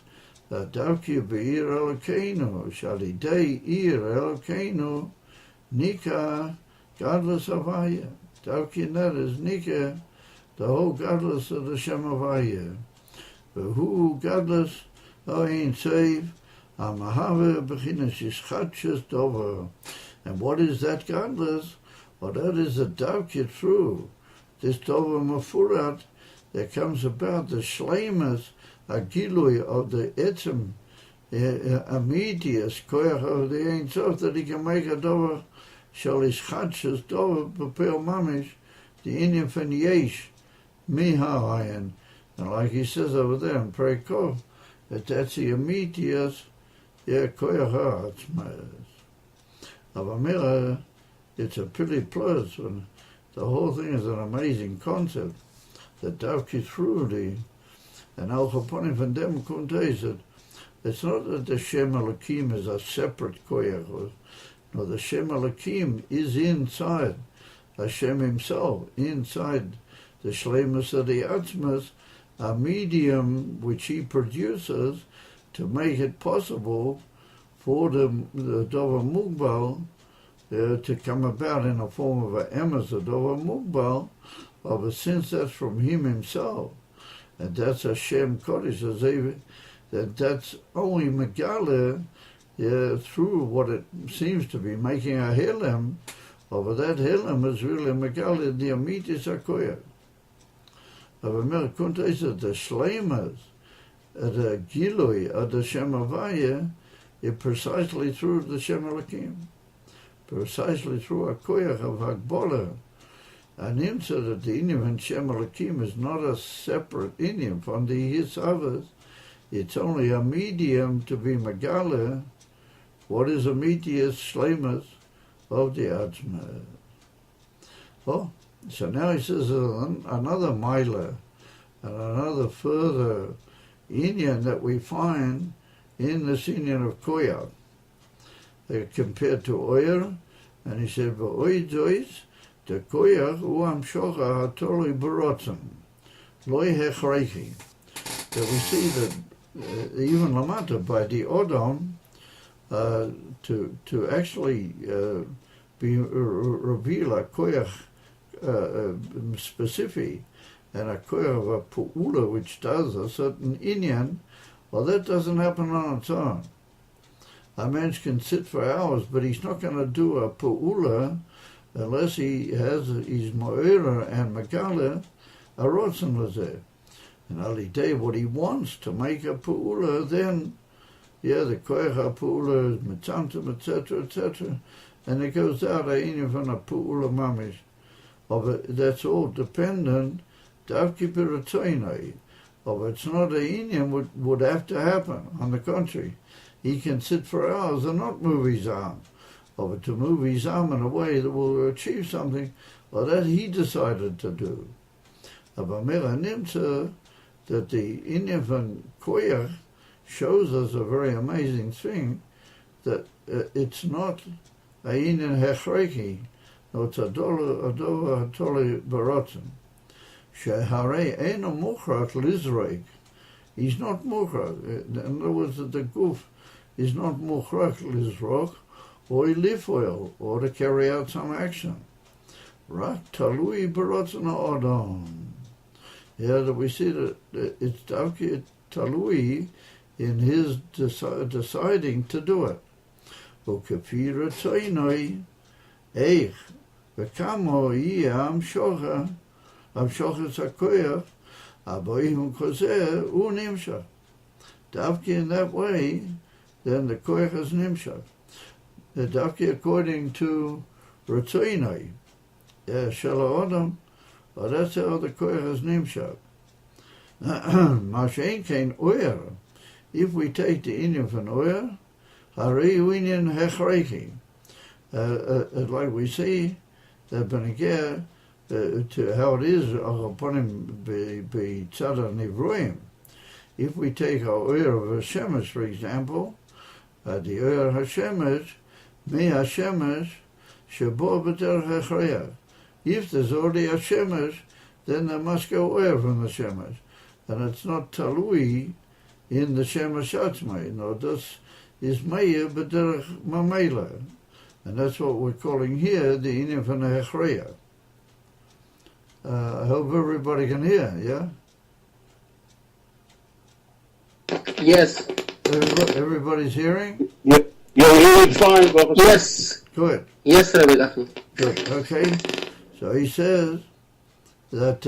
S1: davke be'ir Elokeinu, shalidei ir Elokeinu, nika godless havaya. Davke in that is nika, the whole godless of the Shem Havaya. Who godless, Ein Sof, Amahave bechinas ischatches dover. And what is that godless? Well, that is the davke through this dover mafurat that comes about the shleimas agilui of the etzem amitius koyach of the Ein Sof, that he can make a dover shal ischatches dover bepel mamish the Indian from yesh mihahayan. And like he says over there in Prekov, that that's the amitius koyach ha'atzmas. Avamira, it's a pretty plus, and the whole thing is an amazing concept. That davke through the, and al chaponim from them kuntes that it's not that the Shem Elokim is a separate koyach. No, the Shem Elokim is inside Hashem himself, inside the shleimus of the atzmas, a medium which he produces to make it possible for the dover mugbal to come about in the form of an emes, a dover mugbal, but since that's from him himself, and that's Hashem Kodesh, that's only megale through what it seems to be making a hilem. Over that hilem is really megale the amitis hakoyach. Aber kunta is that the shleimas, the gilui of the Shem Havaya, is precisely through the Shem Elokim, precisely through a koyach of hakbala. And him said that the inim and Shem Elokim is not a separate inim from the hisavas. It's only a medium to be megale. What is a medius shleimas of the atzma? Oh, so now he says another milah and another further inyan that we find in this inyan of koyach. They're compared to oyer, and he said, "V'oy jois the koyach uam shocha hatoli barotzen loy hechreichi." That we see that even lamata by the odom to actually be reveal a koyach specific, and a koyach of a pu'ula which does a certain inyan, well, that doesn't happen on its own. A man can sit for hours, but he's not going to do a pu'ula unless he has his mo'era and megala a rotzen lazeh. And Ali Day, what he wants to make a pu'ula, then, the koyach pu'ula is mitzamtim, etc., etc., and it goes out even from a pu'ula mamish. That's all dependent, davki b'ratzoinai. It's not a inyan would have to happen. On the contrary, he can sit for hours and not move his arm. But to move his arm in a way that will achieve something, that he decided to do. Aber mir nimmt that the inyan von koyach shows us a very amazing thing, that it's not a inyan hechreki, no, it's a dover hatoli barotzen. Sheharei eino muchrat lizrek. He's not muchrat. In other words, that the goof is not muchrat lizrok, or lifoil, or to carry out some action. Rak talui barotzen ha'adam. That we see that it's davki talui in his deciding to do it. U'kefi ratzoinoi eich v'kamo yeh המשוחת הכוח, הבאים חוזר, הוא נמשך. דווקא in that way, then the koyach is nimshach. Dafki according to Ratzoinai, Shel Ha'odam, well, that's how the koyach is nimshach. Mashein kein oyer. If we take the inyan from oyer, harei inyan hechreki. Like we see, that Beneger, to how it is upon him be tzadar nivroim. If we take our oyer of Hashemesh, for example, the oyer Hashemesh, me Hashemesh, shebo b'derech hechreyach. If there's already a Shemesh, then there must go oyer from the Shemesh. And it's not talui in the Shemesh atzmai. No, this is meir b'derech mamela. And that's what we're calling here the inyan from the hechreyach. I hope everybody can hear, yeah?
S3: Yes.
S1: Everybody's hearing?
S2: Yep. You're hearing fine, Professor.
S3: Yes.
S1: Good.
S3: Yes, Rabbi Gafne.
S1: Good. Okay. So he says that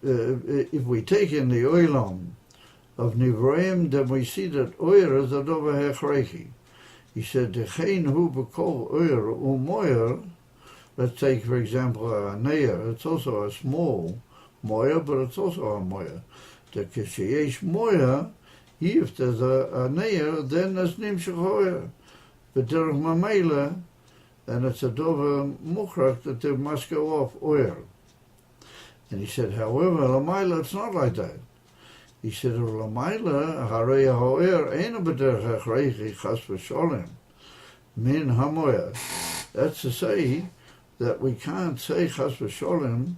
S1: if we take in the oilam of Nivroim, then we see that oyer is a dover hechreki. He said, Dechein hu b'kol oyer u'moyer. Let's take, for example, a neyer. It's also a small moyer, but it's also a moyer. The kisheyesh moyer, if there's a neyer, then there's nimshach oyer. But derech mamela, and it's a dover muchrak that there must go off oyer. And he said, however, lamaila, it's not like that. He said, lamaila, harei ha'oyer, eina b'derech hechreichi chas v'sholem, min hamoyer. That's to say, that we can't say chas v'sholem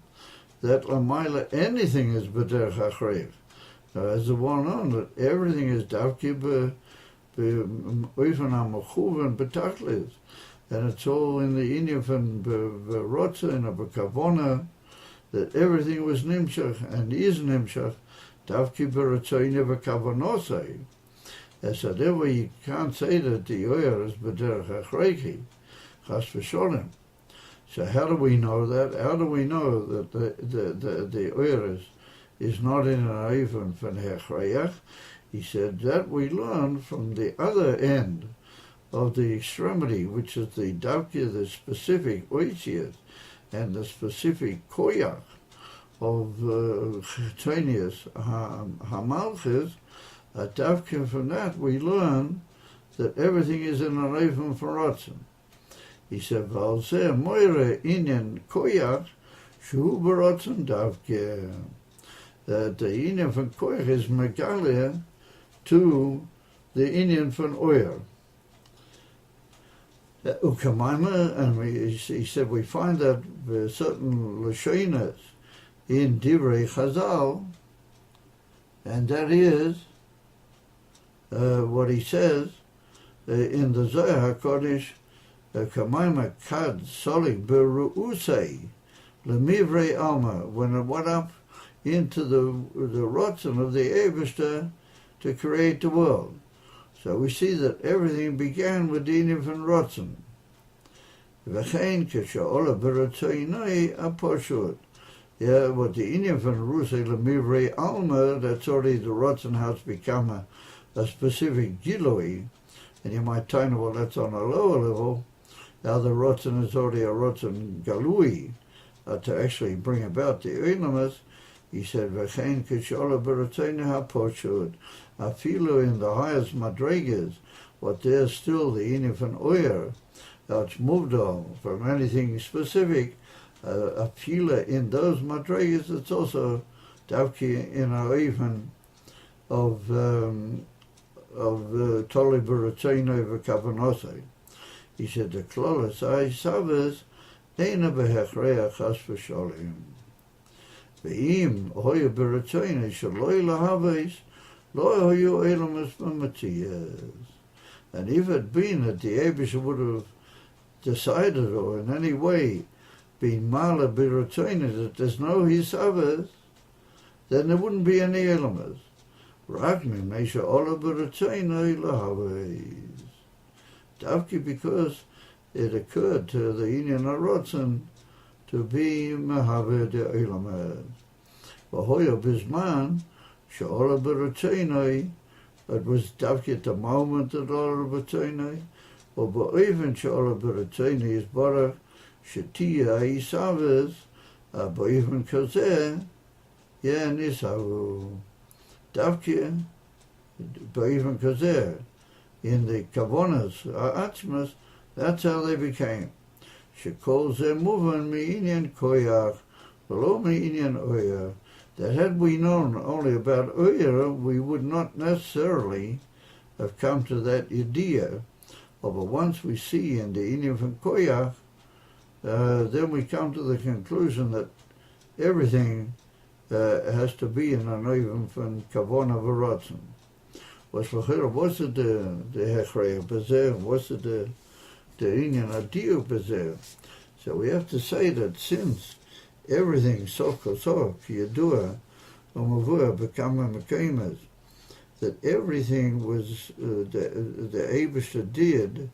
S1: that lamaila anything is b'derech hachreiv. Now, as the one known that everything is davki b'oifen ha'mechuven b'tachlis, and it's all in the inyan from b'rotza and b'kavona, that everything was nimshach and is nimshach davki b'rotzoyne b'kavonosai. And so therefore you can't say that the oyer is b'derech hachreichi chas v'sholem. So how do we know that? How do we know that the oyer is not in an oifen from hechreyach? He said that we learn from the other end of the extremity, which is the davki, the specific oitzias, and the specific koyach of Chetonius Hamalchis. Davki from that we learn that everything is in an oifen from rotzen. He said, "Valzeh moire inyan koyach shu berotzen davke." That the inyan from koyach is megale to the inyan from oyer. Ukamaima, and he said we find that certain lashonas in divrei Chazal, and that is what he says in the Zohar HaKodesh. Kamaima kad solik beruusei Lemivrei Alma, when it went up into the Rotzen of the Eibishter to create the world. So we see that everything began with the Inyan von Rotzen. V'chein k'she'ola b'ratzoinoi aposhut. Yeah, what the Inyan von Rusei Lemivrei Alma, that's already the Rotzen has become a specific giloi. And you might tell, well, that's on a lower level. Now the Rotzen is already a Rotzen galui, to actually bring about the Oilamas. He said, V'chein k'she'ola b'ratzoinoi aposhut. Afilu in the highest madrigas, what there's still the Inyan von Oyer, that's moved on from anything specific. Afilu in those madrigas, it's also davki in our even of Toli B'Ratzoinoi V'Kavanosai. He said, the Klolas Savas Eina B'Hechreya Chas V'Sholim. V'im Hoya B'Ratzoinoi Shaloi Lahaves Lo Hoyu Elamas B'Matziyas. And if it had been that the Eibusha would have decided or in any way been Mala B'Ratzoinoi that there's no Hisavas, then there wouldn't be any Elamas. Ragmi Meisha Ola B'Ratzoinoi Lahaves. Davki because it occurred to the Inyan HaRotzen to be Mehave de Elamas. V'hoya Bizman She'ola B'Ratzoinoi, it was davki at the moment that Ola B'Ratzoinoi, or B'oiven She'ola B'Ratzoinoi is Baruch Shetiya Isavas, B'oiven Kazeh, yeah, Nisavu. Davki, B'oiven Kazeh, in the Kavonas, Atzmas, that's how they became. Shekol Zeh Muvan Mi'inyan Koyach, V'lo Mi'inyan Oyer. That had we known only about Oyer, we would not necessarily have come to that idea. But once we see in the Inyan von Koyach, then we come to the conclusion that everything has to be in an Oyer von Kavona V'Rotzen. What's it the Hechrei Bezer? What's it the Inyan Adio Bezer? So we have to say that since everything sof kosof yadua umavua become mekaymas, that everything was the Eibusha did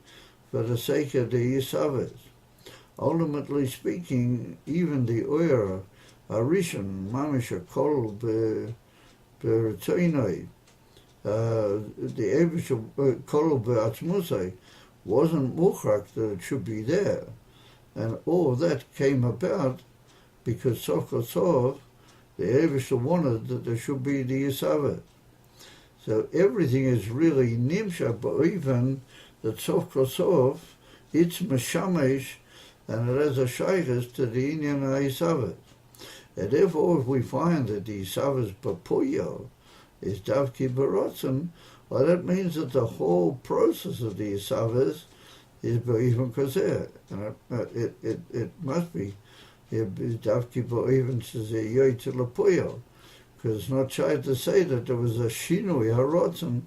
S1: for the sake of the Yisavas. Ultimately speaking, even the Oyer Arishan Mamisha Kol B'Ratzoinoi, the Eibusha Kol B'Atzmusai wasn't muchrak that it should be there, and all that came about because Sof Kosof, the Eibusha wanted that there should be the Yisavas. So everything is really nimsha, but even that Sof Kosof, it's Meshamesh, and it has a shaykhs to the Inyan HaYisavas. And therefore, if we find that the Yisavas Papuyo is Davki Barotzen, well, that means that the whole process of the Yisavas is Ba'ivim Koser. And it must be Davki Ba'ivim Shezeh Yoytze Lapuyo. Because it's not shy to say that there was a Shinui HaRotzen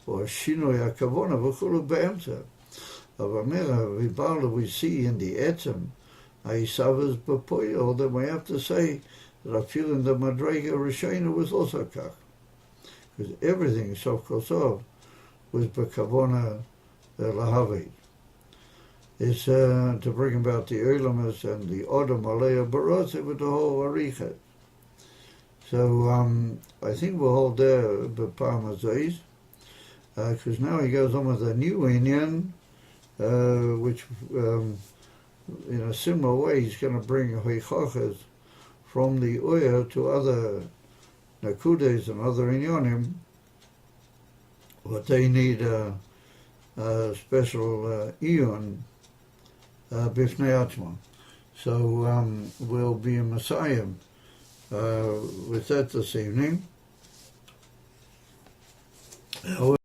S1: or a Shinui HaKavona V'chulu B'emtza. Of Amira, Vibala, we see in the Etzem, HaYisavas B'Poyo, then we have to say that I feel in the Madrega Rishena was also Kach. Because everything, Sof Kosof, was B'Kavona Lahavi. It's to bring about the Olamas and the Odom Alea Barotze with the whole Arichet. So I think we'll hold there B'Pam Hazayis, because now he goes on with a new Inyan, which in a similar way he's going to bring Hoichachas from the Oyer to other Nakudes and other Inyanim, but they need a special Iyun Bifnei Atzma. So we'll be in Messiah with that this evening.